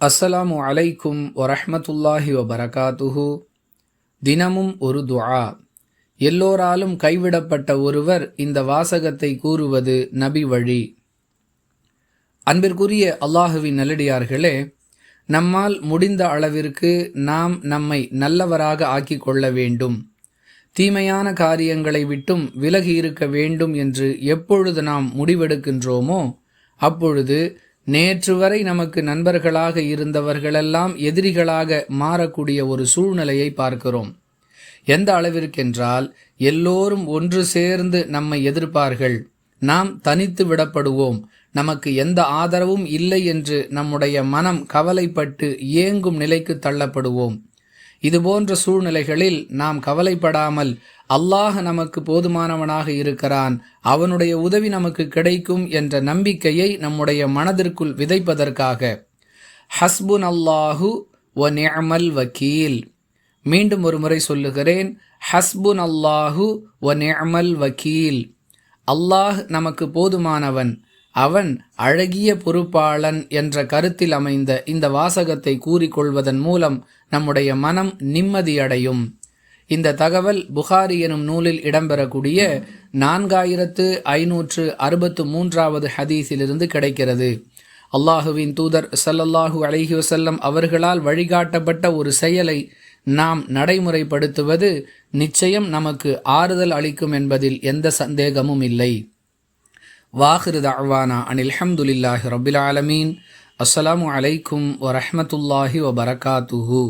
அஸ்ஸலாமு அலைக்கும் வரஹ்மத்துல்லாஹி வபரகாத்துஹு. தினமும் ஒரு துஆ. எல்லோராலும் கைவிடப்பட்ட ஒருவர் இந்த வாசகத்தை கூறுவது நபி வழி. அன்பிற்குரிய அல்லாஹுவின் நல்லடியார்களே, நம்மால் முடிந்த அளவிற்கு நாம் நம்மை நல்லவராக ஆக்கிக் கொள்ள வேண்டும், தீமையான காரியங்களை விட்டும் விலகி இருக்க வேண்டும் என்று எப்பொழுது நாம் முடிவெடுக்கின்றோமோ அப்பொழுது நேற்று வரை நமக்கு நண்பர்களாக இருந்தவர்களெல்லாம் எதிரிகளாக மாறக்கூடிய ஒரு சூழ்நிலையை பார்க்கிறோம். எந்த அளவிற்கென்றால் எல்லோரும் ஒன்று சேர்ந்து நம்மை எதிர்ப்பார்கள், நாம் தனித்து விடப்படுவோம், நமக்கு எந்த ஆதரவும் இல்லை என்று நம்முடைய மனம் கவலைப்பட்டு ஏங்கும் நிலைக்கு தள்ளப்படுவோம். இதுபோன்ற சூழ்நிலைகளில் நாம் கவலைப்படாமல் அல்லாஹ் நமக்கு போதுமானவனாக இருக்கிறான், அவனுடைய உதவி நமக்கு கிடைக்கும் என்ற நம்பிக்கையை நம்முடைய மனதிற்குள் விதைப்பதற்காக ஹஸ்புன் அல்லாஹு வ நிஅமல் வக்கீல். மீண்டும் ஒரு முறை சொல்லுகிறேன், ஹஸ்புன் அல்லாஹு வ நிஅமல் வக்கீல். அல்லாஹ் நமக்கு போதுமானவன், அவன் அழகிய பொறுப்பாளன் என்ற கருத்தில் அமைந்த இந்த வாசகத்தை கூறிக்கொள்வதன் மூலம் நம்முடைய மனம் நிம்மதியடையும். இந்த தகவல் புகாரி எனும் நூலில் இடம்பெறக்கூடிய 4563வது ஹதீஸிலிருந்து கிடைக்கிறது. அல்லாஹுவின் தூதர் ஸல்லல்லாஹு அலைஹி வஸல்லம் அவர்களால் வழிகாட்டப்பட்ட ஒரு செயலை நாம் நடைமுறைப்படுத்துவது நிச்சயம் நமக்கு ஆறுதல் அளிக்கும் என்பதில் எந்த சந்தேகமும் இல்லை. வாஹிரு தஅவானா அனில் ஹம்துலில்லாஹி ரப்பில் ஆலமீன். அஸ்ஸலாமு அலைக்கும் வரஹ்மத்துல்லாஹி வபரகாத்துஹு.